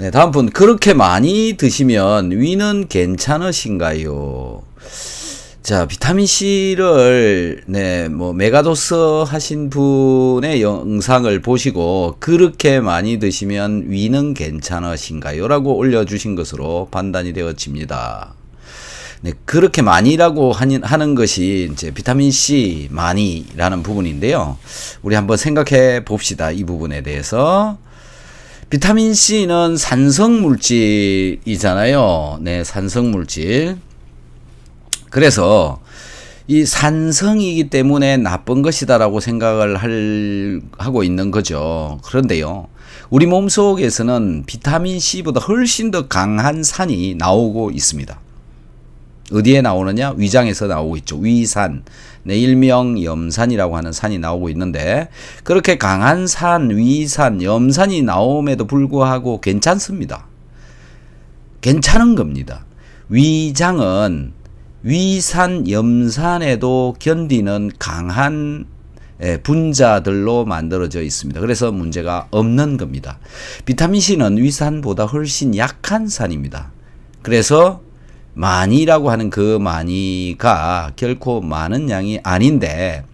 네, 다음 분. 그렇게 많이 드시면 위는 괜찮으신가요? 자, 비타민C를, 네, 메가도스 하신 분의 영상을 보시고, 그렇게 많이 드시면 위는 괜찮으신가요? 라고 올려주신 것으로 판단이 되어집니다. 네, 그렇게 많이라고 하는 것이 이제 비타민C 많이라는 부분인데요. 우리 한번 생각해 봅시다. 이 부분에 대해서. 비타민C는 산성물질이잖아요. 네, 산성물질. 그래서 이 산성이기 때문에 나쁜 것이다라고 생각을 하고 있는 거죠. 그런데요, 우리 몸속에서는 비타민C보다 훨씬 더 강한 산이 나오고 있습니다. 어디에 나오느냐? 위장에서 나오고 있죠. 위산, 네, 일명 염산이라고 하는 산이 나오고 있는데, 그렇게 강한 산, 위산, 염산이 나옴에도 불구하고 괜찮습니다. 괜찮은 겁니다. 위장은 위산, 염산에도 견디는 강한 분자들로 만들어져 있습니다. 그래서 문제가 없는 겁니다. 비타민C는 위산보다 훨씬 약한 산입니다. 그래서 많이라고 하는 그 많이가 결코 많은 양이 아닌데,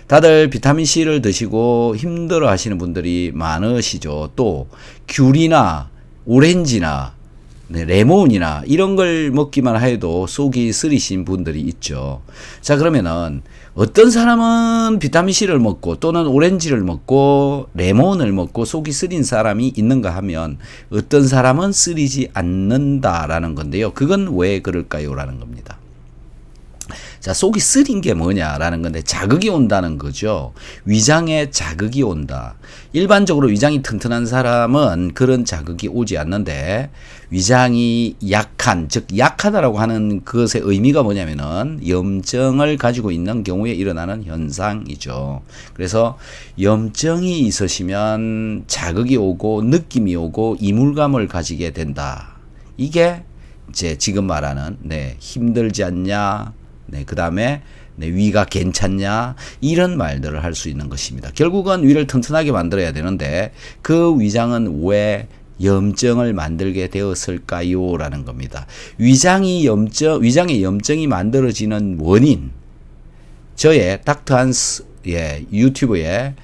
다들 비타민C를 드시고 힘들어 하시는 분들이 많으시죠. 또 귤이나 오렌지나 네, 레몬이나 이런 걸 먹기만 해도 속이 쓰리신 분들이 있죠. 자, 그러면은 어떤 사람은 비타민C를 먹고 또는 오렌지를 먹고 레몬을 먹고 속이 쓰린 사람이 있는가 하면 어떤 사람은 쓰리지 않는다라는 건데요. 그건 왜 그럴까요? 라는 겁니다. 자, 속이 쓰린 게 뭐냐라는 건데, 자극이 온다는 거죠. 위장에 자극이 온다. 일반적으로 위장이 튼튼한 사람은 그런 자극이 오지 않는데, 위장이 약한, 즉 약하다라고 하는 것의 의미가 뭐냐면은 염증을 가지고 있는 경우에 일어나는 현상이죠. 그래서 염증이 있으시면 자극이 오고 느낌이 오고 이물감을 가지게 된다. 이게 이제 지금 말하는 힘들지 않냐, 그 다음에 위가 괜찮냐, 이런 말들을 할 수 있는 것입니다. 결국은 위를 튼튼하게 만들어야 되는데 그 위장은 왜 염증을 만들게 되었을까요? 라는 겁니다. 위장에 염증이 만들어지는 원인, 저의 닥터 한스 유튜브에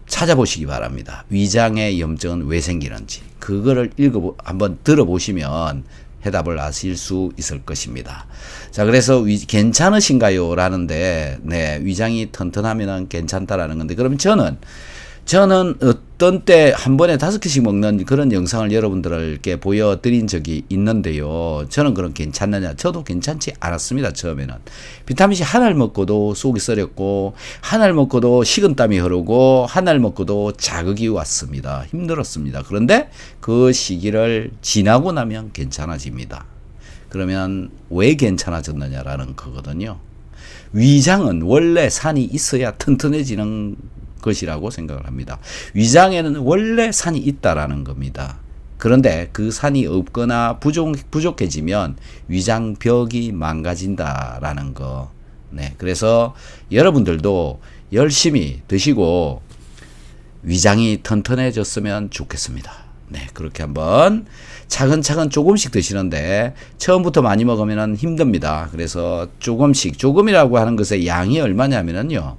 찾아보시기 바랍니다. 위장의 염증은 왜 생기는지. 그거를 한번 들어보시면 해답을 아실 수 있을 것입니다. 자, 그래서 괜찮으신가요? 라는데, 네, 위장이 튼튼하면 괜찮다라는 건데, 그러면 저는 어떤 때 한 번에 5개씩 먹는 그런 영상을 여러분들께 보여드린 적이 있는데요. 저는 그럼 괜찮느냐? 저도 괜찮지 않았습니다. 처음에는. 비타민C 하나를 먹고도 속이 쓰렸고, 하나를 먹고도 식은땀이 흐르고, 하나를 먹고도 자극이 왔습니다. 힘들었습니다. 그런데 그 시기를 지나고 나면 괜찮아집니다. 그러면 왜 괜찮아졌느냐라는 거거든요. 위장은 원래 산이 있어야 튼튼해지는 것이라고 생각을 합니다. 위장에는 원래 산이 있다라는 겁니다. 그런데 그 산이 없거나 부족해지면 위장벽이 망가진다라는 거. 네, 그래서 여러분들도 열심히 드시고 위장이 튼튼해졌으면 좋겠습니다. 네, 그렇게 한번 차근차근 조금씩 드시는데 처음부터 많이 먹으면 힘듭니다. 그래서 조금이라고 하는 것의 양이 얼마냐면요,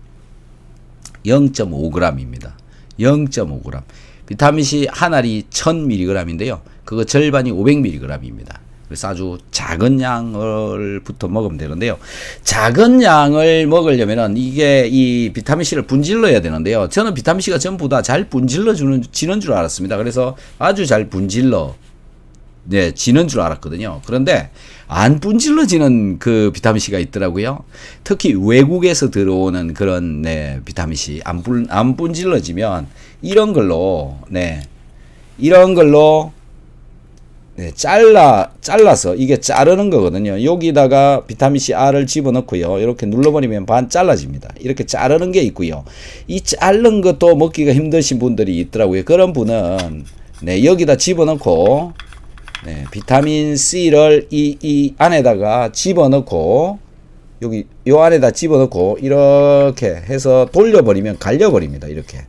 0.5g입니다. 0.5g. 비타민C 한 알이 1000mg인데요. 그거 절반이 500mg입니다. 그래서 아주 작은 양을부터 먹으면 되는데요. 작은 양을 먹으려면은 이 비타민C를 분질러야 되는데요. 저는 비타민C가 전부 다 잘 지는 줄 알았습니다. 그래서 아주 잘 지는 줄 알았거든요. 그런데 안 분질러지는 그 비타민C가 있더라고요. 특히 외국에서 들어오는 그런 비타민C 안 분질러지면 이런 걸로 잘라서 이게 자르는 거거든요. 여기다가 비타민C R을 집어넣고요. 이렇게 눌러버리면 반 잘라집니다. 이렇게 자르는 게 있고요. 이 자른 것도 먹기가 힘드신 분들이 있더라고요. 그런 분은 여기다 집어넣고 비타민 C를 이 안에다가 집어넣고 요 안에다 집어넣고 이렇게 해서 돌려버리면 갈려버립니다. 이렇게.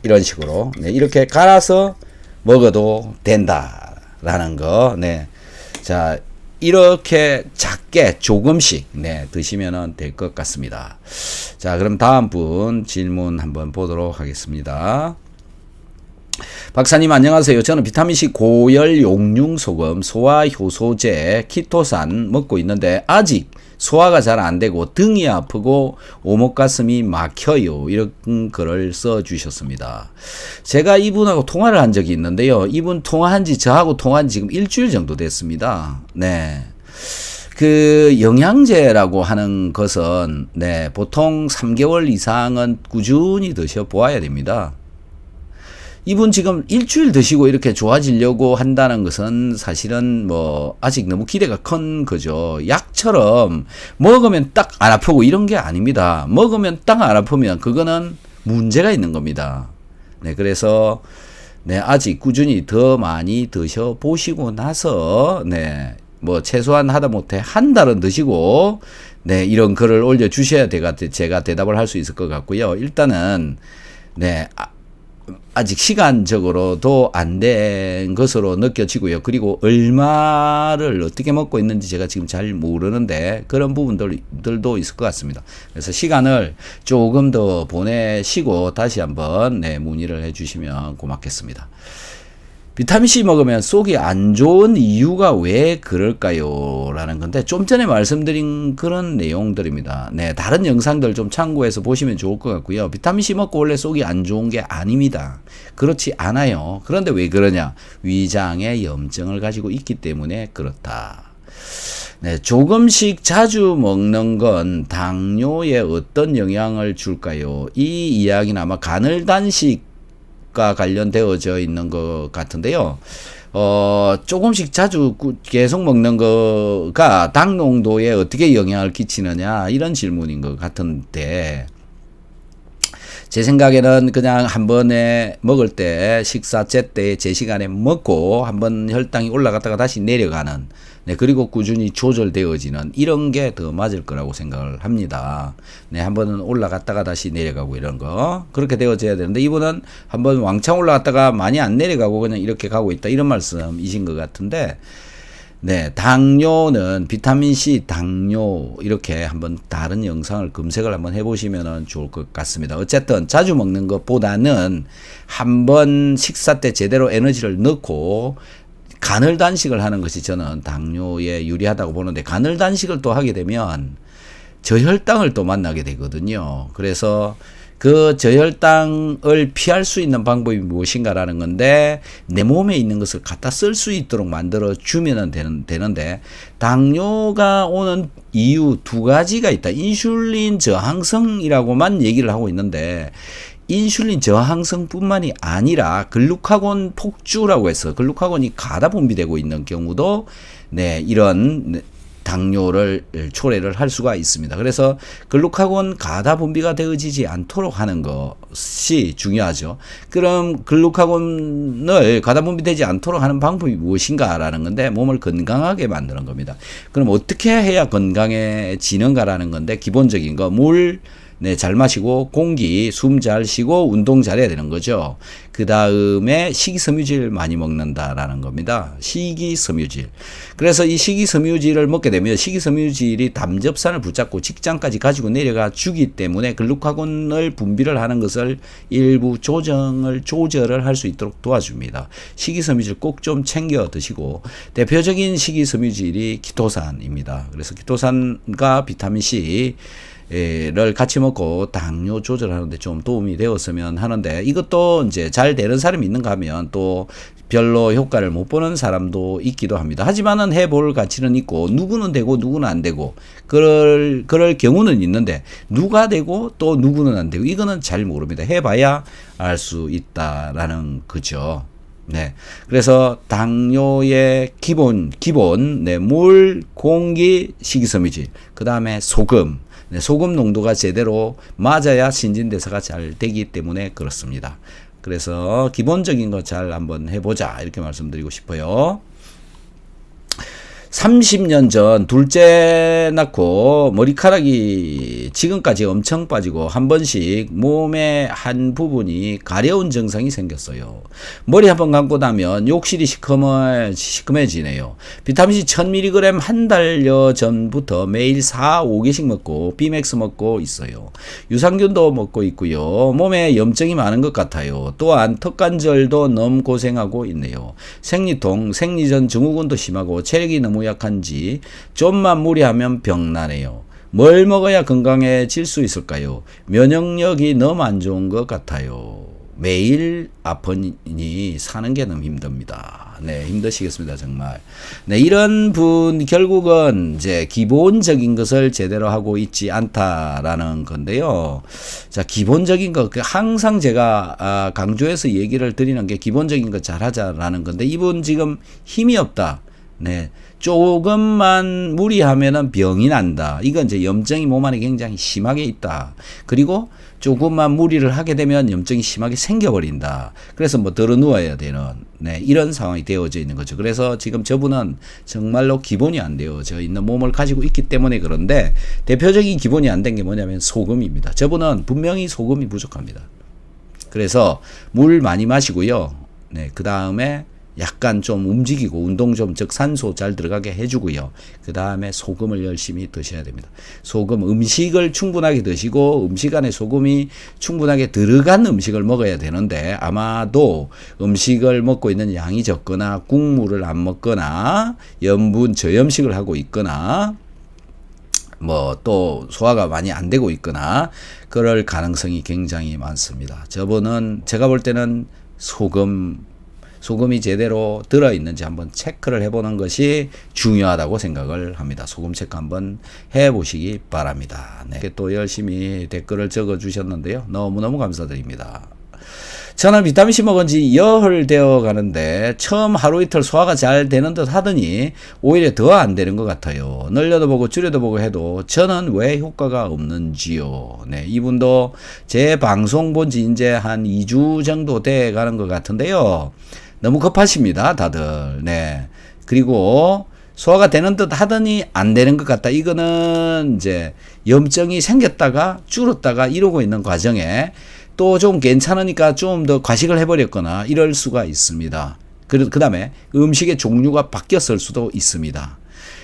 이런 식으로 네, 이렇게 갈아서 먹어도 된다라는 거. 네. 자, 이렇게 작게 조금씩 네, 드시면 될 것 같습니다. 자, 그럼 다음 분 질문 한번 보도록 하겠습니다. 박사님 안녕하세요. 저는 비타민C 고열 용융 소금 소화 효소제 키토산 먹고 있는데 아직 소화가 잘 안 되고 등이 아프고 오목가슴이 막혀요. 이런 글을 써 주셨습니다. 제가 이분하고 통화를 한 적이 있는데요. 이분 저하고 통화한 지 지금 일주일 정도 됐습니다. 네. 그 영양제라고 하는 것은 네, 보통 3개월 이상은 꾸준히 드셔 보아야 됩니다. 이분 지금 일주일 드시고 이렇게 좋아지려고 한다는 것은 사실은 뭐 아직 너무 기대가 큰 거죠. 약처럼 먹으면 딱 안 아프고 이런 게 아닙니다. 먹으면 딱 안 아프면 그거는 문제가 있는 겁니다. 네, 그래서 네, 아직 꾸준히 더 많이 드셔 보시고 나서 네, 뭐 최소한 하다못해 한 달은 드시고 네, 이런 글을 올려 주셔야 제가 대답을 할 수 있을 것 같고요. 일단은 네, 아직 시간적으로도 안 된 것으로 느껴지고요. 그리고 얼마를 어떻게 먹고 있는지 제가 지금 잘 모르는데 그런 부분들도 있을 것 같습니다. 그래서 시간을 조금 더 보내시고 다시 한번 네, 문의를 해주시면 고맙겠습니다. 비타민C 먹으면 속이 안 좋은 이유가 왜 그럴까요? 라는 건데 좀 전에 말씀드린 그런 내용들입니다. 네, 다른 영상들 좀 참고해서 보시면 좋을 것 같고요. 비타민C 먹고 원래 속이 안 좋은 게 아닙니다. 그렇지 않아요. 그런데 왜 그러냐? 위장에 염증을 가지고 있기 때문에 그렇다. 네, 조금씩 자주 먹는 건 당뇨에 어떤 영향을 줄까요? 이 이야기는 아마 간헐단식 관련되어져 있는 것 같은데요. 조금씩 자주 계속 먹는 거가 당 농도에 어떻게 영향을 끼치느냐 이런 질문인 것 같은데 제 생각에는 그냥 한 번에 먹을 때 식사제 때 제 시간에 먹고 한번 혈당이 올라갔다가 다시 내려가는 네, 그리고 꾸준히 조절되어지는 이런 게 더 맞을 거라고 생각을 합니다. 네, 한 번은 올라갔다가 다시 내려가고 이런 거 그렇게 되어져야 되는데 이분은 한 번 왕창 올라갔다가 많이 안 내려가고 그냥 이렇게 가고 있다 이런 말씀이신 것 같은데 네, 당뇨는 비타민C 당뇨 이렇게 한번 다른 영상을 검색을 한번 해보시면 좋을 것 같습니다. 어쨌든 자주 먹는 것보다는 한번 식사 때 제대로 에너지를 넣고 간헐단식을 하는 것이 저는 당뇨에 유리하다고 보는데 간헐단식을 또 하게 되면 저혈당을 또 만나게 되거든요. 그래서 그 저혈당을 피할 수 있는 방법이 무엇인가라는 건데 내 몸에 있는 것을 갖다 쓸 수 있도록 만들어 주면 되는데 당뇨가 오는 이유 두 가지가 있다. 인슐린 저항성이라고만 얘기를 하고 있는데 인슐린 저항성뿐만이 아니라 글루카곤 폭주라고 해서 글루카곤이 가다 분비되고 있는 경우도 네, 이런 당뇨를 초래를 할 수가 있습니다. 그래서 글루카곤 가다 분비가 되어지지 않도록 하는 것이 중요하죠. 그럼 글루카곤을 가다 분비되지 않도록 하는 방법이 무엇인가라는 건데 몸을 건강하게 만드는 겁니다. 그럼 어떻게 해야 건강해지는가라는 건데 기본적인 거 물 네, 잘 마시고 공기, 숨 잘 쉬고 운동 잘해야 되는 거죠. 그 다음에 식이섬유질 많이 먹는다라는 겁니다. 식이섬유질. 그래서 이 식이섬유질을 먹게 되면 식이섬유질이 담즙산을 붙잡고 직장까지 가지고 내려가 주기 때문에 글루카곤을 분비를 하는 것을 일부 조절을 할 수 있도록 도와줍니다. 식이섬유질 꼭 좀 챙겨 드시고 대표적인 식이섬유질이 키토산입니다. 그래서 키토산과 비타민C 를 같이 먹고 당뇨 조절하는데 좀 도움이 되었으면 하는데 이것도 이제 잘 되는 사람이 있는가 하면 또 별로 효과를 못 보는 사람도 있기도 합니다. 하지만은 해볼 가치는 있고 누구는 되고 누구는 안 되고 그럴 경우는 있는데 누가 되고 또 누구는 안 되고 이거는 잘 모릅니다. 해봐야 알 수 있다라는 거죠. 네. 그래서 당뇨의 기본, 네, 물, 공기, 식이섬유질, 그 다음에 소금, 네, 소금 농도가 제대로 맞아야 신진대사가 잘 되기 때문에 그렇습니다. 그래서 기본적인 거 잘 한번 해보자 이렇게 말씀드리고 싶어요. 30년 전 둘째 낳고 머리카락이 지금까지 엄청 빠지고 한 번씩 몸의 한 부분이 가려운 증상이 생겼어요. 머리 한번 감고 나면 욕실이 시커매지네요. 비타민C 1000mg 한 달여 전부터 매일 4-5개씩 먹고 비맥스 먹고 있어요. 유산균도 먹고 있고요. 몸에 염증이 많은 것 같아요. 또한 턱관절도 너무 고생하고 있네요. 생리통, 생리전 증후군도 심하고 체력이 너무 약한지 좀만 무리하면 병나네요. 뭘 먹어야 건강해질 수 있을까요? 면역력이 너무 안 좋은 것 같아요. 매일 아프니 사는 게 너무 힘듭니다. 네, 힘드시겠습니다, 정말. 네, 이런 분 결국은 이제 기본적인 것을 제대로 하고 있지 않다라는 건데요. 자, 기본적인 거 항상 제가 강조해서 얘기를 드리는 게 기본적인 거 잘하자라는 건데 이분 지금 힘이 없다. 네. 조금만 무리하면은 병이 난다. 이건 이제 염증이 몸 안에 굉장히 심하게 있다. 그리고 조금만 무리를 하게 되면 염증이 심하게 생겨버린다. 그래서 뭐 들어 누워야 되는, 네, 이런 상황이 되어져 있는 거죠. 그래서 지금 저분은 정말로 기본이 안 되어져 있는 몸을 가지고 있기 때문에 그런데 대표적인 기본이 안 된 게 뭐냐면 소금입니다. 저분은 분명히 소금이 부족합니다. 그래서 물 많이 마시고요. 네, 그 다음에 약간 좀 움직이고 운동 좀, 즉 산소 잘 들어가게 해주고요. 그 다음에 소금을 열심히 드셔야 됩니다. 소금, 음식을 충분하게 드시고 음식 안에 소금이 충분하게 들어간 음식을 먹어야 되는데 아마도 음식을 먹고 있는 양이 적거나 국물을 안 먹거나 염분 저염식을 하고 있거나 뭐 또 소화가 많이 안 되고 있거나 그럴 가능성이 굉장히 많습니다. 저분은 제가 볼 때는 소금이 제대로 들어있는지 한번 체크를 해보는 것이 중요하다고 생각을 합니다. 소금 체크 한번 해보시기 바랍니다. 네. 또 열심히 댓글을 적어주셨는데요. 너무너무 감사드립니다. 저는 비타민C 먹은 지 열흘 되어 가는데 처음 하루 이틀 소화가 잘 되는 듯 하더니 오히려 더 안 되는 것 같아요. 늘려도 보고 줄여도 보고 해도 저는 왜 효과가 없는지요. 네, 이분도 제 방송 본 지 이제 한 2주 정도 돼 가는 것 같은데요. 너무 급하십니다, 다들. 네. 그리고 소화가 되는 듯 하더니 안 되는 것 같다. 이거는 이제 염증이 생겼다가 줄었다가 이러고 있는 과정에 또 좀 괜찮으니까 좀 더 과식을 해버렸거나 이럴 수가 있습니다. 그 다음에 음식의 종류가 바뀌었을 수도 있습니다.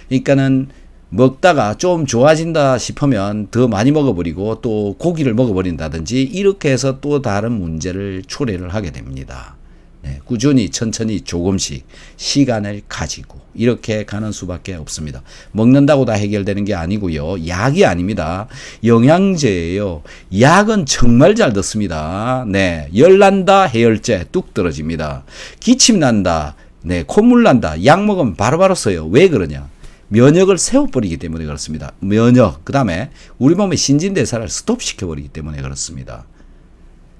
그러니까는 먹다가 좀 좋아진다 싶으면 더 많이 먹어버리고 또 고기를 먹어버린다든지 이렇게 해서 또 다른 문제를 초래를 하게 됩니다. 네, 꾸준히 천천히 조금씩 시간을 가지고 이렇게 가는 수밖에 없습니다. 먹는다고 다 해결되는 게 아니고요. 약이 아닙니다. 영양제예요. 약은 정말 잘 듣습니다. 네, 열난다 해열제 뚝 떨어집니다. 기침 난다, 네, 콧물 난다. 약 먹으면 바로바로 써요. 왜 그러냐? 면역을 세워버리기 때문에 그렇습니다. 면역, 그 다음에 우리 몸의 신진대사를 스톱시켜버리기 때문에 그렇습니다.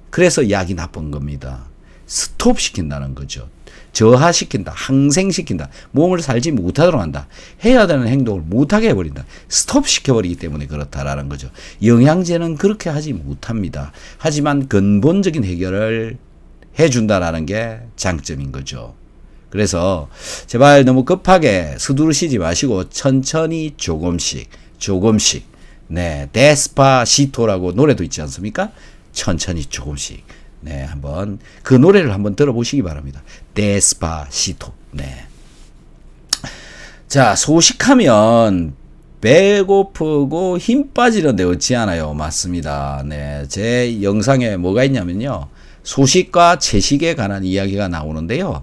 그래서 약이 나쁜 겁니다. 스톱시킨다는 거죠. 저하시킨다. 항생시킨다. 몸을 살지 못하도록 한다. 해야 되는 행동을 못하게 해버린다. 스톱시켜버리기 때문에 그렇다라는 거죠. 영양제는 그렇게 하지 못합니다. 하지만 근본적인 해결을 해준다라는 게 장점인 거죠. 그래서 제발 너무 급하게 서두르시지 마시고 천천히 조금씩 네, 데스파시토라고 노래도 있지 않습니까? 천천히 조금씩 네, 한번 그 노래를 한번 들어보시기 바랍니다. 데스파시토. 네. 자, 소식하면 배고프고 힘 빠지는데 어찌 하나요? 맞습니다. 네, 제 영상에 뭐가 있냐면요. 소식과 채식에 관한 이야기가 나오는데요.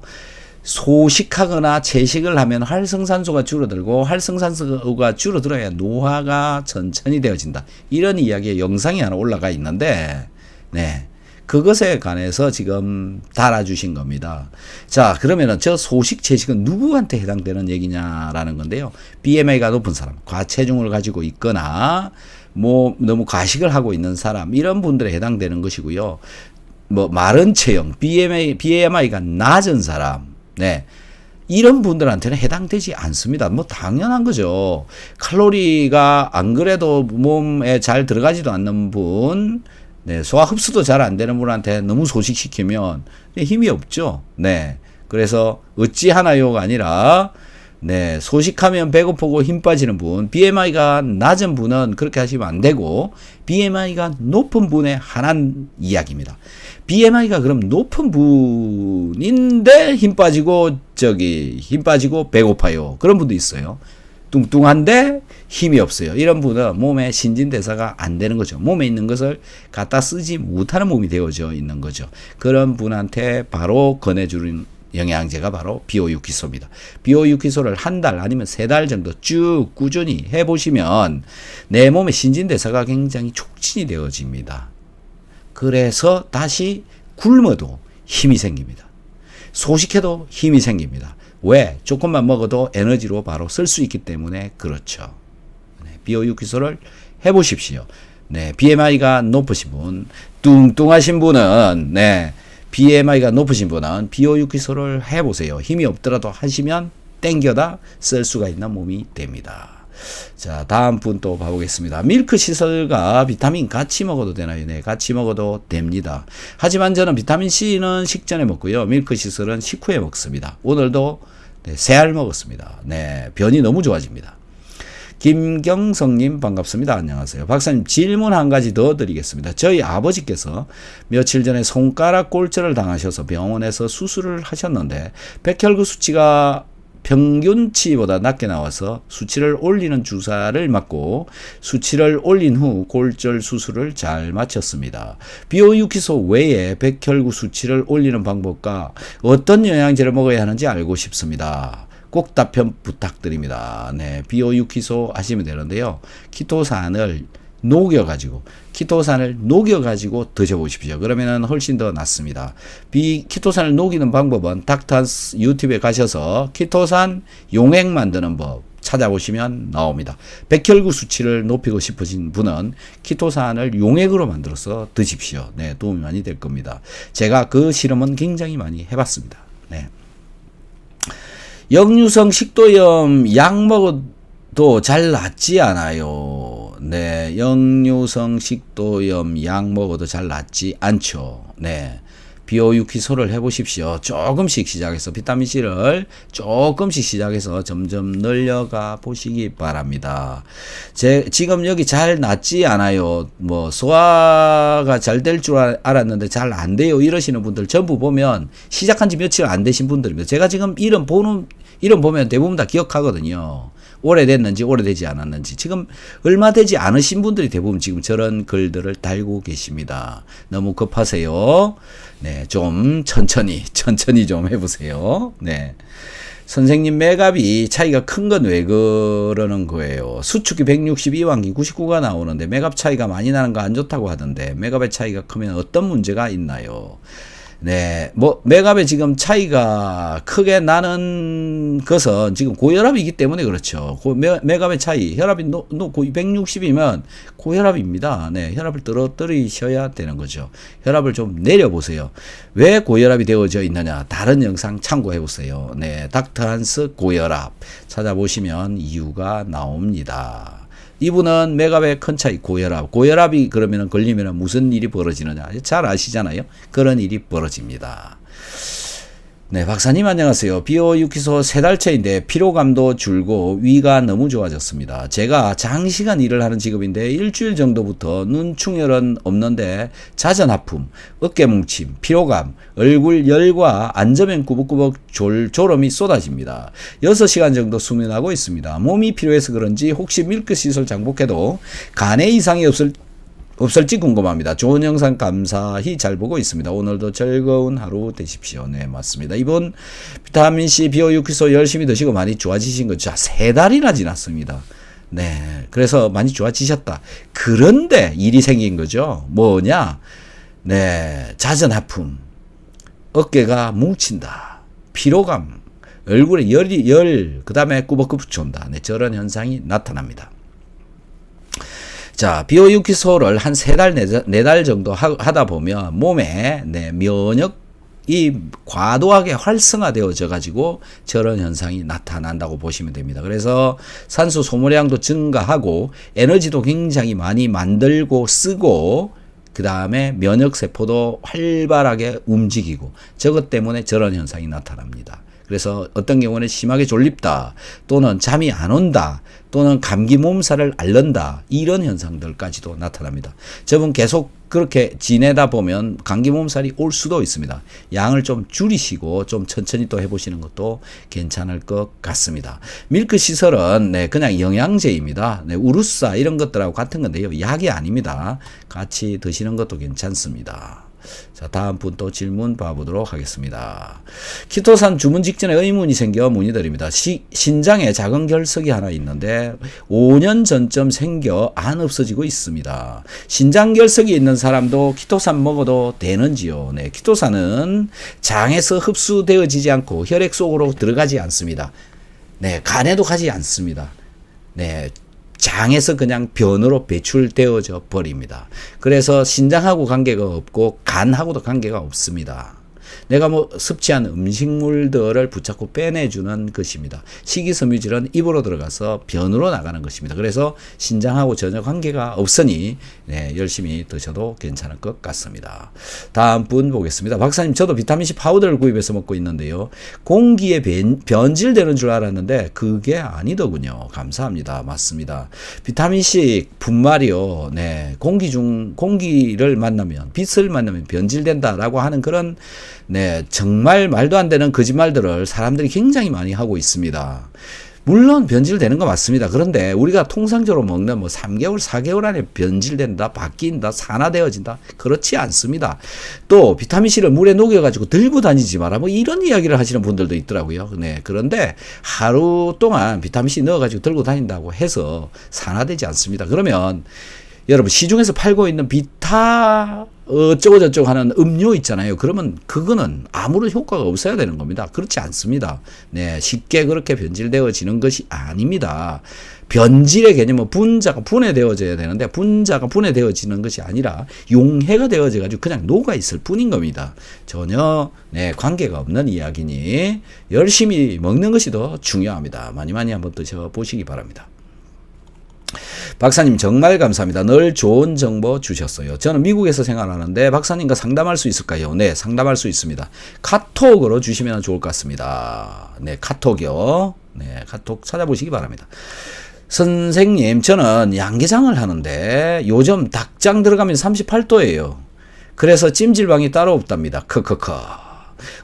소식하거나 채식을 하면 활성산소가 줄어들고 활성산소가 줄어들어야 노화가 천천히 되어진다. 이런 이야기의 영상이 하나 올라가 있는데, 네. 그것에 관해서 지금 달아주신 겁니다. 자, 그러면은 저 소식 채식은 누구한테 해당되는 얘기냐라는 건데요. BMI가 높은 사람, 과체중을 가지고 있거나 뭐 너무 과식을 하고 있는 사람, 이런 분들에 해당되는 것이고요. 뭐 마른 체형, BMI가 낮은 사람, 네. 이런 분들한테는 해당되지 않습니다. 뭐 당연한 거죠. 칼로리가 안 그래도 몸에 잘 들어가지도 않는 분, 네, 소화 흡수도 잘 안 되는 분한테 너무 소식시키면 힘이 없죠. 네. 그래서 어찌하나요가 아니라 네, 소식하면 배고프고 힘 빠지는 분, BMI가 낮은 분은 그렇게 하시면 안 되고, BMI가 높은 분에 한한 이야기입니다. BMI가 그럼 높은 분인데 힘 빠지고, 힘 빠지고 배고파요. 그런 분도 있어요. 뚱뚱한데 힘이 없어요. 이런 분은 몸에 신진대사가 안 되는 거죠. 몸에 있는 것을 갖다 쓰지 못하는 몸이 되어져 있는 거죠. 그런 분한테 바로 권해주는 영양제가 바로 비오유키소입니다. 비오유키소를 한 달 아니면 3달 정도 쭉 꾸준히 해보시면 내 몸의 신진대사가 굉장히 촉진이 되어집니다. 그래서 다시 굶어도 힘이 생깁니다. 소식해도 힘이 생깁니다. 왜? 조금만 먹어도 에너지로 바로 쓸 수 있기 때문에 그렇죠. 네, 비오유키소를 해보십시오. 네, BMI가 높으신 분, 뚱뚱하신 분은, 네, BMI가 높으신 분은 비오유키소를 해보세요. 힘이 없더라도 하시면 땡겨다 쓸 수가 있는 몸이 됩니다. 자, 다음 분 또 봐보겠습니다. 밀크 시설과 비타민 같이 먹어도 되나요? 네, 같이 먹어도 됩니다. 하지만 저는 비타민C는 식전에 먹고요. 밀크 시설은 식후에 먹습니다. 오늘도 네, 3알 먹었습니다. 네, 변이 너무 좋아집니다. 김경성님 반갑습니다. 안녕하세요. 박사님 질문 한 가지 더 드리겠습니다. 저희 아버지께서 며칠 전에 손가락 골절을 당하셔서 병원에서 수술을 하셨는데 백혈구 수치가 평균치보다 낮게 나와서 수치를 올리는 주사를 맞고 수치를 올린 후 골절 수술을 잘 마쳤습니다. 비오유키소 외에 백혈구 수치를 올리는 방법과 어떤 영양제를 먹어야 하는지 알고 싶습니다. 꼭 답변 부탁드립니다. 네, 비오유키소 하시면 되는데요. 키토산을 녹여가지고 드셔보십시오. 그러면은 훨씬 더 낫습니다. 키토산을 녹이는 방법은 닥터한스 유튜브에 가셔서 키토산 용액 만드는 법 찾아보시면 나옵니다. 백혈구 수치를 높이고 싶으신 분은 키토산을 용액으로 만들어서 드십시오. 네, 도움이 많이 될 겁니다. 제가 그 실험은 굉장히 많이 해봤습니다. 네. 역류성 식도염 약 먹어도 잘 낫지 않아요. 네, 역류성 식도염 약 먹어도 잘 낫지 않죠. 네, 비오유키소를 해보십시오. 조금씩 시작해서 비타민C를 조금씩 시작해서 점점 늘려가 보시기 바랍니다. 지금 여기 잘 낫지 않아요. 뭐 소화가 잘 될 줄 알았는데 잘 안 돼요. 이러시는 분들 전부 보면 시작한 지 며칠 안 되신 분들입니다. 제가 지금 이름 보면 대부분 다 기억하거든요. 오래됐는지 오래되지 않았는지. 지금 얼마 되지 않으신 분들이 대부분 지금 저런 글들을 달고 계십니다. 너무 급하세요. 네, 좀 천천히 좀 해보세요. 네. 선생님, 맥압이 차이가 큰 건 왜 그러는 거예요? 수축이 162, 완기 99가 나오는데 맥압 차이가 많이 나는 거 안 좋다고 하던데 맥압의 차이가 크면 어떤 문제가 있나요? 네, 뭐 맥압에 지금 차이가 크게 나는 것은 지금 고혈압이기 때문에 그렇죠. 맥압의 차이, 혈압이 160이면 고혈압입니다. 네, 혈압을 떨어뜨리셔야 되는 거죠. 혈압을 좀 내려보세요. 왜 고혈압이 되어져 있느냐? 다른 영상 참고해 보세요. 네, 닥터한스 고혈압 찾아보시면 이유가 나옵니다. 이분은 맥압의 큰 차이, 고혈압이 그러면 걸리면 무슨 일이 벌어지느냐? 잘 아시잖아요. 그런 일이 벌어집니다. 네, 박사님 안녕하세요. 비오유키소 3달째인데 피로감도 줄고 위가 너무 좋아졌습니다. 제가 장시간 일을 하는 직업인데 일주일 정도부터 눈충혈은 없는데 잦은 아픔, 어깨 뭉침, 피로감, 얼굴 열과 앉으면 꾸벅꾸벅 졸음이 쏟아집니다. 6시간 정도 수면하고 있습니다. 몸이 피로해서 그런지 혹시 밀크시설 장복해도 간에 이상이 없을지 궁금합니다. 좋은 영상 감사히 잘 보고 있습니다. 오늘도 즐거운 하루 되십시오. 네, 맞습니다. 이번 비타민C 비오유키소 열심히 드시고 많이 좋아지신 거죠. 3달이나 지났습니다. 네, 그래서 많이 좋아지셨다. 그런데 일이 생긴 거죠. 뭐냐? 네, 잦은 아픔, 어깨가 뭉친다, 피로감, 얼굴에 그 다음에 꾸벅꾸벅 온다. 네, 저런 현상이 나타납니다. 자, 비오유키소를 한 3달, 4달 정도 하다 보면 몸에 면역이 과도하게 활성화되어져 가지고 저런 현상이 나타난다고 보시면 됩니다. 그래서 산소 소모량도 증가하고 에너지도 굉장히 많이 만들고 쓰고 그 다음에 면역세포도 활발하게 움직이고 저것 때문에 저런 현상이 나타납니다. 그래서 어떤 경우는 심하게 졸립다, 또는 잠이 안 온다, 또는 감기 몸살을 앓는다, 이런 현상들까지도 나타납니다. 저분 계속 그렇게 지내다 보면 감기 몸살이 올 수도 있습니다. 양을 좀 줄이시고 좀 천천히 또 해보시는 것도 괜찮을 것 같습니다. 밀크 시설은 그냥 영양제입니다. 우루사 이런 것들하고 같은 건데요, 약이 아닙니다. 같이 드시는 것도 괜찮습니다. 자, 다음 분 또 질문 봐보도록 하겠습니다. 키토산 주문 직전에 의문이 생겨 문의드립니다. 신장에 작은 결석이 하나 있는데 5년 전쯤 생겨 안 없어지고 있습니다. 신장 결석이 있는 사람도 키토산 먹어도 되는지요? 네, 키토산은 장에서 흡수되어지지 않고 혈액 속으로 들어가지 않습니다. 네, 간에도 가지 않습니다. 네, 장에서 그냥 변으로 배출되어져 버립니다. 그래서 신장하고 관계가 없고 간하고도 관계가 없습니다. 내가 뭐 섭취한 음식물들을 붙잡고 빼내주는 것입니다. 식이섬유질은 입으로 들어가서 변으로 나가는 것입니다. 그래서 신장하고 전혀 관계가 없으니 열심히 드셔도 괜찮을 것 같습니다. 다음 분 보겠습니다. 박사님, 저도 비타민C 파우더를 구입해서 먹고 있는데요, 공기에 변질되는 줄 알았는데 그게 아니더군요. 감사합니다. 맞습니다. 비타민C 분말이요, 공기를 만나면, 빛을 만나면 변질된다라고 하는 그런 정말 말도 안 되는 거짓말들을 사람들이 굉장히 많이 하고 있습니다. 물론 변질되는 거 맞습니다. 그런데 우리가 통상적으로 먹는 3개월, 4개월 안에 변질된다, 바뀐다, 산화되어진다, 그렇지 않습니다. 또 비타민C를 물에 녹여가지고 들고 다니지 마라, 이런 이야기를 하시는 분들도 있더라고요. 그런데 하루 동안 비타민C 넣어가지고 들고 다닌다고 해서 산화되지 않습니다. 그러면 여러분, 시중에서 팔고 있는 비타 어쩌고 저쩌고 하는 음료 있잖아요. 그러면 그거는 아무런 효과가 없어야 되는 겁니다. 그렇지 않습니다. 쉽게 그렇게 변질되어지는 것이 아닙니다. 변질의 개념은 분자가 분해되어져야 되는데, 분자가 분해되어지는 것이 아니라 용해가 되어져 가지고 그냥 녹아 있을 뿐인 겁니다. 전혀 관계가 없는 이야기니 열심히 먹는 것이 더 중요합니다. 많이 한번 드셔보시기 바랍니다. 박사님, 정말 감사합니다. 늘 좋은 정보 주셨어요. 저는 미국에서 생활하는데 박사님과 상담할 수 있을까요? 네, 상담할 수 있습니다. 카톡으로 주시면 좋을 것 같습니다. 카톡이요. 카톡 찾아보시기 바랍니다. 선생님, 저는 양계장을 하는데 요즘 닭장 들어가면 38도예요. 그래서 찜질방이 따로 없답니다. 크크크.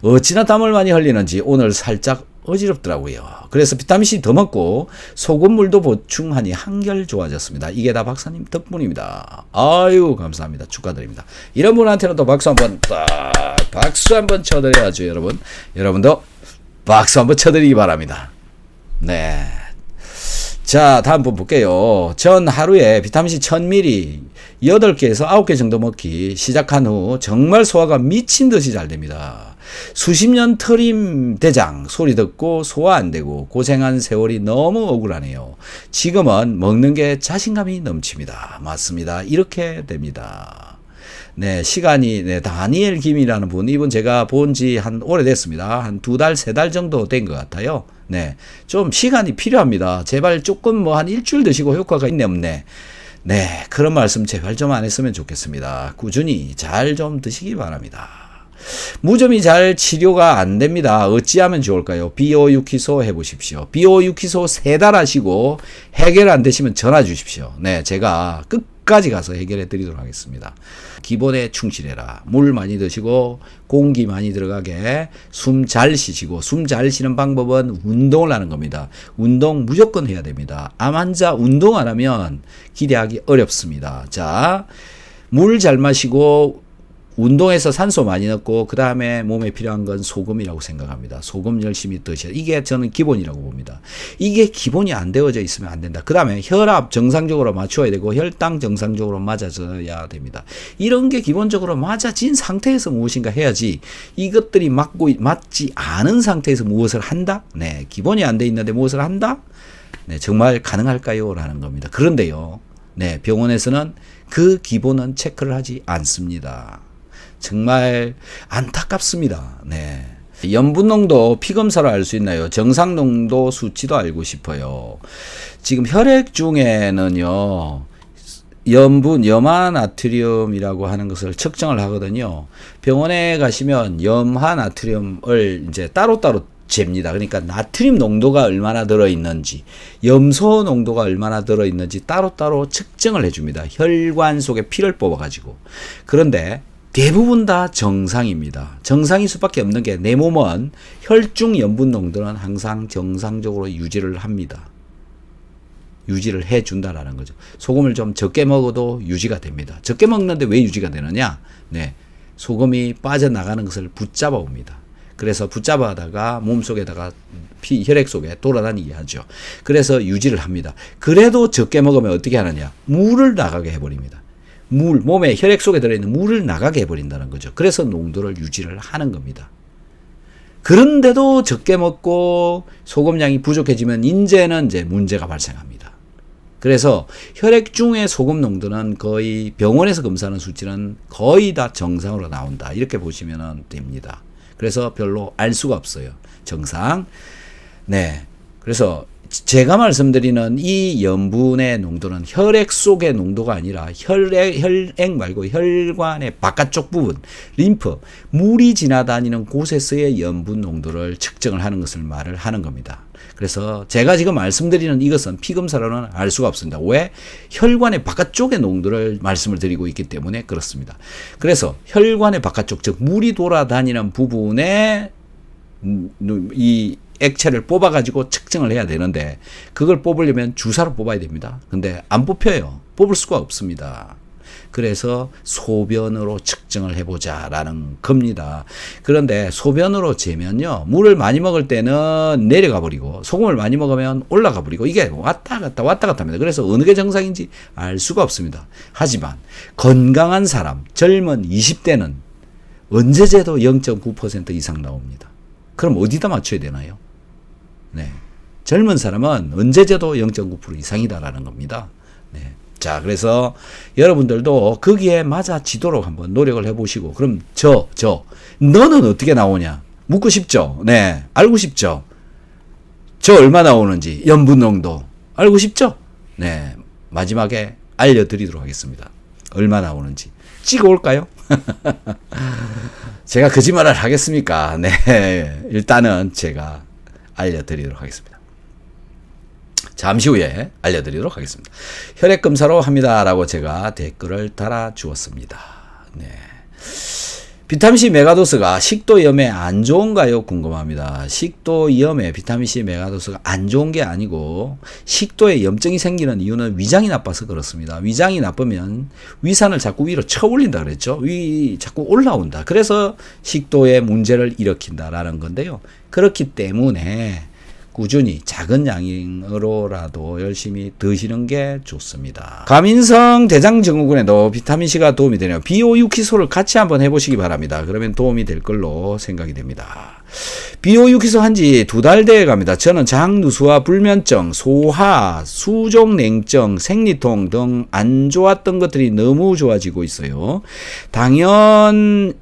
어찌나 땀을 많이 흘리는지 오늘 살짝 어지럽더라고요. 그래서 비타민C 더 먹고 소금물도 보충하니 한결 좋아졌습니다. 이게 다 박사님 덕분입니다. 아유, 감사합니다. 축하드립니다. 이런 분한테는 또 박수 한번 박수 한번 쳐드려야죠, 여러분. 여러분도 박수 한번 쳐드리기 바랍니다. 네. 자, 다음 분 볼게요. 전 하루에 비타민C 1000ml 8개에서 9개 정도 먹기 시작한 후 정말 소화가 미친 듯이 잘 됩니다. 수십 년 트림 대장 소리 듣고 소화 안 되고 고생한 세월이 너무 억울하네요. 지금은 먹는 게 자신감이 넘칩니다. 맞습니다. 이렇게 됩니다. 시간이, 다니엘 김이라는 분, 이분 제가 본 지 한 오래됐습니다. 한 2달, 3달 정도 된 것 같아요. 좀 시간이 필요합니다. 제발 조금 한 일주일 드시고 효과가 있네, 없네. 그런 말씀 제발 좀 안 했으면 좋겠습니다. 꾸준히 잘 좀 드시기 바랍니다. 무좀이 잘 치료가 안 됩니다. 어찌하면 좋을까요? 비오유키소 해보십시오. 비오유키소 3달 하시고 해결 안 되시면 전화 주십시오. 제가 끝까지 가서 해결해 드리도록 하겠습니다. 기본에 충실해라. 물 많이 드시고 공기 많이 들어가게 숨 잘 쉬시고, 숨 잘 쉬는 방법은 운동을 하는 겁니다. 운동 무조건 해야 됩니다. 암 환자 운동 안 하면 기대하기 어렵습니다. 자, 물 잘 마시고 운동해서 산소 많이 넣고 그 다음에 몸에 필요한 건 소금이라고 생각합니다. 소금 열심히 드셔야, 이게 저는 기본이라고 봅니다. 이게 기본이 안 되어져 있으면 안 된다. 그 다음에 혈압 정상적으로 맞춰야 되고 혈당 정상적으로 맞아져야 됩니다. 이런 게 기본적으로 맞아진 상태에서 무엇인가 해야지, 이것들이 맞지 않은 상태에서 무엇을 한다? 기본이 안 돼 있는데 무엇을 한다? 정말 가능할까요? 라는 겁니다. 그런데요, 병원에서는 그 기본은 체크를 하지 않습니다. 정말 안타깝습니다. 염분 농도 피 검사로 알 수 있나요? 정상 농도 수치도 알고 싶어요. 지금 혈액 중에는요, 염분, 염화나트륨이라고 하는 것을 측정을 하거든요. 병원에 가시면 염화나트륨을 이제 따로따로 잽니다. 그러니까 나트륨 농도가 얼마나 들어있는지, 염소 농도가 얼마나 들어있는지 따로따로 측정을 해줍니다. 혈관 속에 피를 뽑아가지고. 그런데 대부분 다 정상입니다. 정상일 수밖에 없는 게 내 몸은 혈중 염분 농도는 항상 정상적으로 유지를 합니다. 유지를 해준다라는 거죠. 소금을 좀 적게 먹어도 유지가 됩니다. 적게 먹는데 왜 유지가 되느냐? 네, 소금이 빠져나가는 것을 붙잡아 옵니다. 그래서 붙잡아다가 몸속에다가 혈액 속에 돌아다니게 하죠. 그래서 유지를 합니다. 그래도 적게 먹으면 어떻게 하느냐? 물을 나가게 해버립니다. 몸에 혈액 속에 들어있는 물을 나가게 해버린다는 거죠. 그래서 농도를 유지를 하는 겁니다. 그런데도 적게 먹고 소금량이 부족해지면 이제는 문제가 발생합니다. 그래서 혈액 중의 소금 농도는 거의 병원에서 검사하는 수치는 거의 다 정상으로 나온다. 이렇게 보시면 됩니다. 그래서 별로 알 수가 없어요. 정상. 네. 그래서 제가 말씀드리는 이 염분의 농도는 혈액 속의 농도가 아니라 혈액 말고 혈관의 바깥쪽 부분, 림프, 물이 지나다니는 곳에서의 염분 농도를 측정을 하는 것을 말을 하는 겁니다. 그래서 제가 지금 말씀드리는 이것은 피검사로는 알 수가 없습니다. 왜? 혈관의 바깥쪽의 농도를 말씀을 드리고 있기 때문에 그렇습니다. 그래서 혈관의 바깥쪽, 즉 물이 돌아다니는 부분에 이 액체를 뽑아가지고 측정을 해야 되는데 그걸 뽑으려면 주사로 뽑아야 됩니다. 근데 안 뽑혀요. 뽑을 수가 없습니다. 그래서 소변으로 측정을 해보자 라는 겁니다. 그런데 소변으로 재면요, 물을 많이 먹을 때는 내려가 버리고 소금을 많이 먹으면 올라가 버리고 이게 왔다 갔다 합니다. 그래서 어느 게 정상인지 알 수가 없습니다. 하지만 건강한 사람, 젊은 20대는 언제 재도 0.9% 이상 나옵니다. 그럼 어디다 맞춰야 되나요? 네. 젊은 사람은 언제 재도 0.9% 이상이다라는 겁니다. 네. 자, 그래서 여러분들도 거기에 맞아지도록 한번 노력을 해보시고, 그럼 너는 어떻게 나오냐? 묻고 싶죠? 네. 알고 싶죠? 저 얼마 나오는지, 염분 농도. 알고 싶죠? 네. 마지막에 알려드리도록 하겠습니다. 얼마 나오는지. 찍어 올까요? 제가 거짓말을 하겠습니까? 네. 일단은 제가 알려드리도록 하겠습니다. 잠시 후에 알려드리도록 하겠습니다. 혈액검사로 합니다라고 제가 댓글을 달아주었습니다. 네. 비타민C 메가도스가 식도염에 안 좋은가요? 궁금합니다. 식도염에 비타민C 메가도스가 안 좋은 게 아니고 식도에 염증이 생기는 이유는 위장이 나빠서 그렇습니다. 위장이 나쁘면 위산을 자꾸 위로 쳐 올린다 그랬죠. 자꾸 올라온다. 그래서 식도에 문제를 일으킨다라는 건데요. 그렇기 때문에 꾸준히 작은 양으로라도 열심히 드시는 게 좋습니다. 가민성 대장증후군에도 비타민C가 도움이 되네요. 비오6희소를 같이 한번 해보시기 바랍니다. 그러면 도움이 될 걸로 생각이 됩니다. 비오6희소 한지 2달 돼 갑니다. 저는 장누수와 불면증, 소화, 수족냉증, 생리통 등 안 좋았던 것들이 너무 좋아지고 있어요. 당연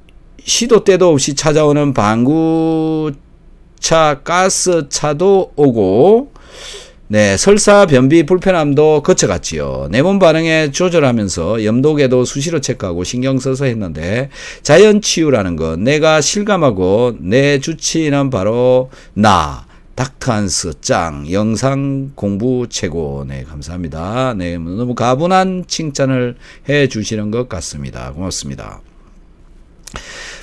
시도 때도 없이 찾아오는 방구 가스차도 오고, 네, 설사, 변비, 불편함도 거쳐갔지요. 내몸 반응에 조절하면서 염독에도 수시로 체크하고 신경 써서 했는데 자연치유라는 것, 내가 실감하고 내 주치는 바로 나. 닥터한스 짱, 영상 공부 최고. 네, 감사합니다. 네, 너무 가분한 칭찬을 해 주시는 것 같습니다. 고맙습니다.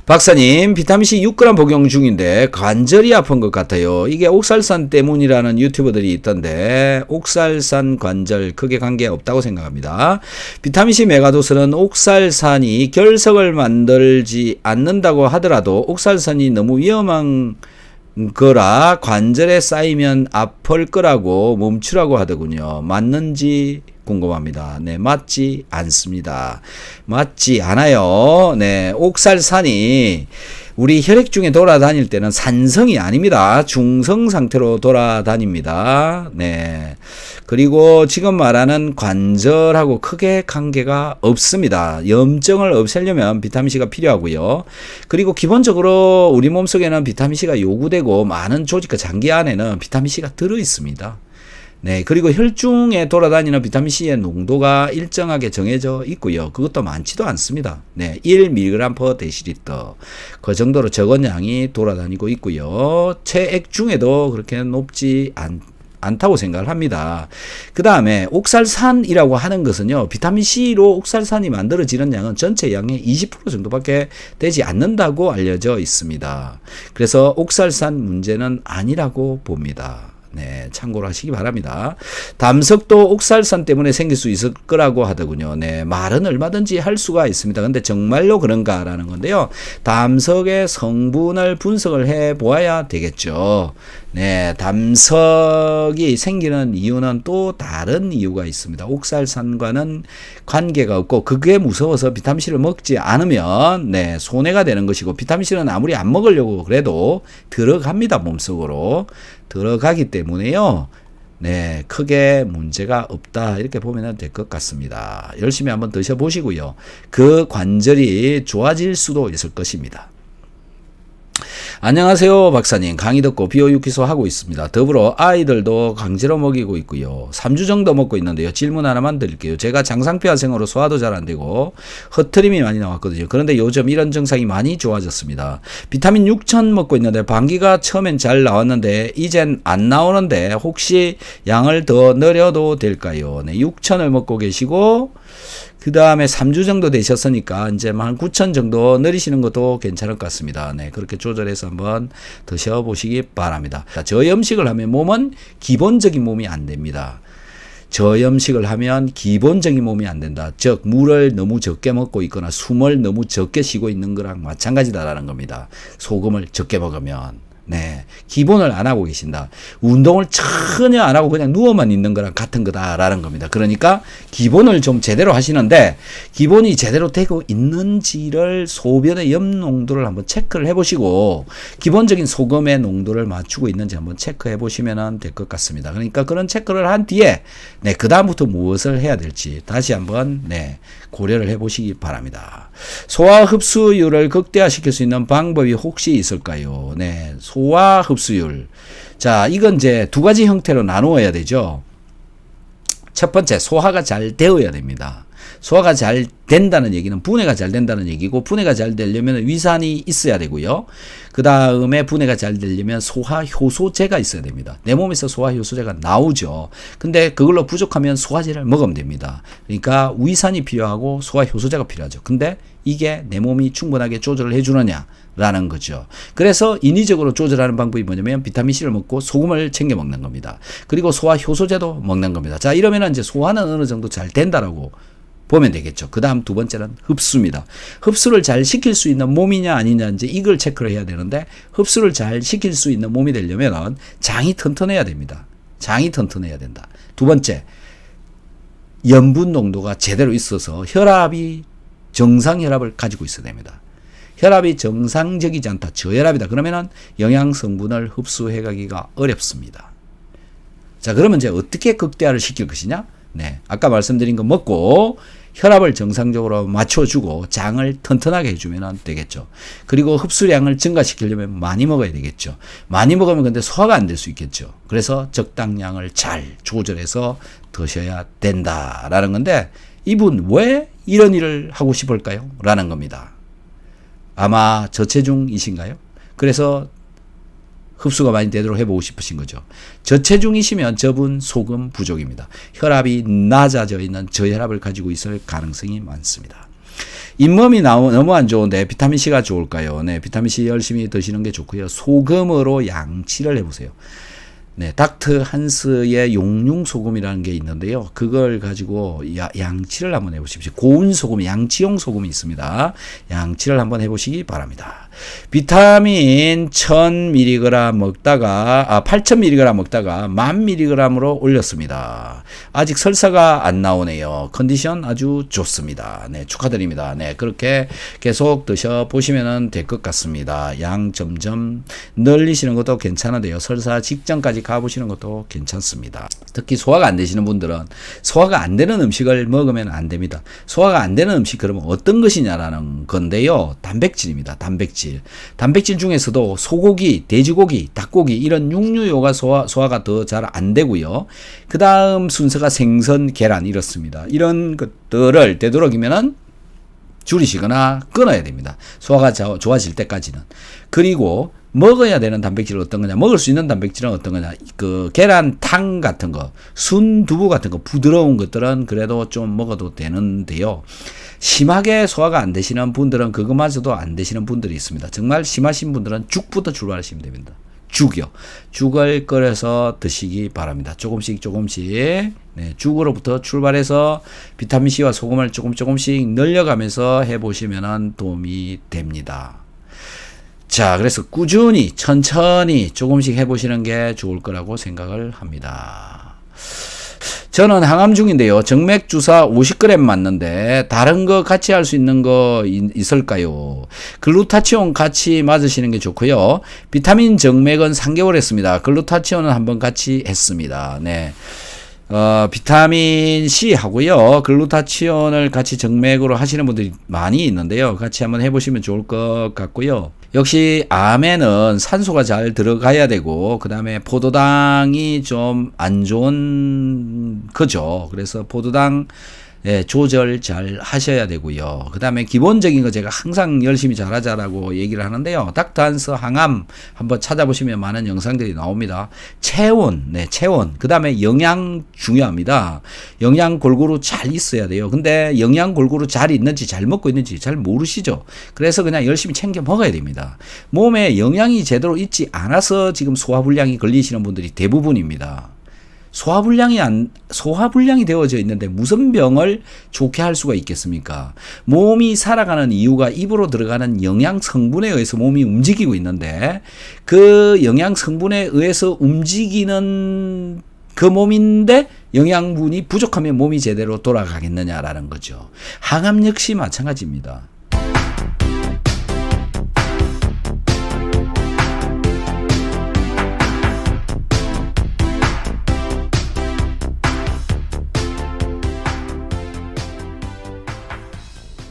박사님, 비타민C 6g 복용 중인데 관절이 아픈 것 같아요. 이게 옥살산 때문이라는 유튜버들이 있던데 옥살산 관절 크게 관계 없다고 생각합니다. 비타민C 메가도스는 옥살산이 결석을 만들지 않는다고 하더라도 옥살산이 너무 위험한 거라 관절에 쌓이면 아플 거라고 멈추라고 하더군요. 맞는지 궁금합니다. 네, 맞지 않습니다. 맞지 않아요. 네, 옥살산이 우리 혈액 중에 돌아다닐 때는 산성이 아닙니다. 중성 상태로 돌아다닙니다. 네. 그리고 지금 말하는 관절하고 크게 관계가 없습니다. 염증을 없애려면 비타민C가 필요하고요. 그리고 기본적으로 우리 몸속에는 비타민C가 요구되고 많은 조직과 장기 안에는 비타민C가 들어 있습니다. 네, 그리고 혈중에 돌아다니는 비타민C의 농도가 일정하게 정해져 있고요. 그것도 많지도 않습니다. 네, 1mg/dL. 그 정도로 적은 양이 돌아다니고 있고요. 체액 중에도 그렇게 높지 않다고 생각을 합니다. 그 다음에 옥살산이라고 하는 것은요, 비타민C로 옥살산이 만들어지는 양은 전체 양의 20% 정도밖에 되지 않는다고 알려져 있습니다. 그래서 옥살산 문제는 아니라고 봅니다. 네, 참고로 하시기 바랍니다. 담석도 옥살산 때문에 생길 수 있을 거라고 하더군요. 네, 말은 얼마든지 할 수가 있습니다. 근데 정말로 그런가라는 건데요. 담석의 성분을 분석을 해 보아야 되겠죠. 네, 담석이 생기는 이유는 또 다른 이유가 있습니다. 옥살산과는 관계가 없고, 그게 무서워서 비타민C를 먹지 않으면 네, 손해가 되는 것이고, 비타민C는 아무리 안 먹으려고 그래도 들어갑니다. 몸속으로 들어가기 때문에요. 네, 크게 문제가 없다, 이렇게 보면 될 것 같습니다. 열심히 한번 드셔보시고요. 그 관절이 좋아질 수도 있을 것입니다. 안녕하세요, 박사님. 강의 듣고 비오6기소 하고 있습니다. 더불어 아이들도 강제로 먹이고 있고요. 3주 정도 먹고 있는데요. 질문 하나만 드릴게요. 제가 장상폐하생으로 소화도 잘 안 되고 허트림이 많이 나왔거든요. 그런데 요즘 이런 증상이 많이 좋아졌습니다. 비타민 6000 먹고 있는데 방귀가 처음엔 잘 나왔는데 이젠 안 나오는데 혹시 양을 더 늘려도 될까요? 네, 6000을 먹고 계시고 그 다음에 3주 정도 되셨으니까 이제 한 9,000 정도 늘리시는 것도 괜찮을 것 같습니다. 네, 그렇게 조절해서 한번 드셔보시기 바랍니다. 저염식을 하면 몸은 기본적인 몸이 안 됩니다. 저염식을 하면 기본적인 몸이 안 된다. 즉 물을 너무 적게 먹고 있거나 숨을 너무 적게 쉬고 있는 거랑 마찬가지다라는 겁니다. 소금을 적게 먹으면. 네, 기본을 안 하고 계신다. 운동을 전혀 안 하고 그냥 누워만 있는 거랑 같은 거다라는 겁니다. 그러니까 기본을 좀 제대로 하시는데, 기본이 제대로 되고 있는지를 소변의 염 농도를 한번 체크를 해보시고, 기본적인 소금의 농도를 맞추고 있는지 한번 체크해 보시면 될 것 같습니다. 그러니까 그런 체크를 한 뒤에 네, 그 다음부터 무엇을 해야 될지 다시 한번 네, 고려를 해보시기 바랍니다. 소화 흡수율을 극대화시킬 수 있는 방법이 혹시 있을까요? 네, 소화 흡수율. 자, 이건 이제 두 가지 형태로 나누어야 되죠. 첫 번째, 소화가 잘 되어야 됩니다. 소화가 잘 된다는 얘기는 분해가 잘 된다는 얘기고, 분해가 잘 되려면 위산이 있어야 되고요. 그 다음에 분해가 잘 되려면 소화 효소제가 있어야 됩니다. 내 몸에서 소화 효소제가 나오죠. 근데 그걸로 부족하면 소화제를 먹으면 됩니다. 그러니까 위산이 필요하고 소화 효소제가 필요하죠. 근데 이게 내 몸이 충분하게 조절을 해주느냐 라는 거죠. 그래서 인위적으로 조절하는 방법이 뭐냐면 비타민C를 먹고 소금을 챙겨 먹는 겁니다. 그리고 소화 효소제도 먹는 겁니다. 자, 이러면 이제 소화는 어느 정도 잘 된다라고 보면 되겠죠. 그 다음 두 번째는 흡수입니다. 흡수를 잘 시킬 수 있는 몸이냐 아니냐, 이제 이걸 체크를 해야 되는데, 흡수를 잘 시킬 수 있는 몸이 되려면 장이 튼튼해야 됩니다. 장이 튼튼해야 된다. 두 번째, 염분 농도가 제대로 있어서 혈압이 정상 혈압을 가지고 있어야 됩니다. 혈압이 정상적이지 않다, 저혈압이다. 그러면은 영양 성분을 흡수해 가기가 어렵습니다. 자, 그러면 이제 어떻게 극대화를 시킬 것이냐? 네, 아까 말씀드린 거 먹고 혈압을 정상적으로 맞춰주고 장을 튼튼하게 해주면 되겠죠. 그리고 흡수량을 증가시키려면 많이 먹어야 되겠죠. 많이 먹으면 근데 소화가 안 될 수 있겠죠. 그래서 적당량을 잘 조절해서 드셔야 된다라는 건데, 이분 왜 이런 일을 하고 싶을까요? 라는 겁니다. 아마 저체중이신가요? 그래서 흡수가 많이 되도록 해보고 싶으신 거죠. 저체중이시면 저분 소금 부족입니다. 혈압이 낮아져 있는 저혈압을 가지고 있을 가능성이 많습니다. 잇몸이 너무 안 좋은데 비타민C가 좋을까요? 네, 비타민C 열심히 드시는 게 좋고요. 소금으로 양치를 해보세요. 네, 닥터 한스의 용융 소금이라는 게 있는데요. 그걸 가지고 양치를 한번 해보십시오. 고운 소금, 양치용 소금이 있습니다. 양치를 한번 해보시기 바랍니다. 비타민 1000mg 먹다가 8000mg 먹다가 10,000mg으로 올렸습니다. 아직 설사가 안 나오네요. 컨디션 아주 좋습니다. 네, 축하드립니다. 네, 그렇게 계속 드셔 보시면 될 것 같습니다. 양 점점 늘리시는 것도 괜찮은데요. 설사 직전까지 가보시는 것도 괜찮습니다. 특히 소화가 안 되시는 분들은 소화가 안 되는 음식을 먹으면 안 됩니다. 소화가 안 되는 음식, 그러면 어떤 것이냐라는 건데요. 단백질입니다. 단백질. 단백질 중에서도 소고기, 돼지고기, 닭고기 이런 육류요가 소화가 더 잘 안 되고요. 그 다음 순서가 생선, 계란 이렇습니다. 이런 것들을 되도록이면은 줄이시거나 끊어야 됩니다. 소화가 좋아질 때까지는. 그리고 먹어야 되는 단백질은 어떤 거냐? 먹을 수 있는 단백질은 어떤 거냐? 그 계란탕 같은 거, 순두부 같은 거, 부드러운 것들은 그래도 좀 먹어도 되는데요. 심하게 소화가 안 되시는 분들은 그것마저도 안 되시는 분들이 있습니다. 정말 심하신 분들은 죽부터 출발하시면 됩니다. 죽이요. 죽을 끓여서 드시기 바랍니다. 조금씩 네, 죽으로부터 출발해서 비타민C와 소금을 조금씩 늘려가면서 해보시면 도움이 됩니다. 자, 그래서 꾸준히 천천히 조금씩 해보시는 게 좋을 거라고 생각을 합니다. 저는 항암 중인데요. 정맥 주사 50g 맞는데 다른 거 같이 할 수 있는 거 있을까요? 글루타치온 같이 맞으시는 게 좋고요. 비타민 정맥은 3개월 했습니다. 글루타치온은 한번 같이 했습니다. 네. 비타민 C 하고요. 글루타치온을 같이 정맥으로 하시는 분들이 많이 있는데요. 같이 한번 해보시면 좋을 것 같고요. 역시 암에는 산소가 잘 들어가야 되고 그 다음에 포도당이 좀 안 좋은 거죠. 그래서 포도당 조절 잘 하셔야 되고요. 그 다음에 기본적인 거 제가 항상 열심히 잘하자라고 얘기를 하는데요. 닥터한스 항암 한번 찾아보시면 많은 영상들이 나옵니다. 체온, 체온. 그 다음에 영양 중요합니다. 영양 골고루 잘 있어야 돼요. 근데 영양 골고루 잘 있는지 잘 먹고 있는지 잘 모르시죠. 그래서 그냥 열심히 챙겨 먹어야 됩니다. 몸에 영양이 제대로 있지 않아서 지금 소화불량이 걸리시는 분들이 대부분입니다. 소화불량이 되어져 있는데 무슨 병을 좋게 할 수가 있겠습니까? 몸이 살아가는 이유가 입으로 들어가는 영양 성분에 의해서 몸이 움직이고 있는데 그 영양 성분에 의해서 움직이는 그 몸인데 영양분이 부족하면 몸이 제대로 돌아가겠느냐라는 거죠. 항암 역시 마찬가지입니다.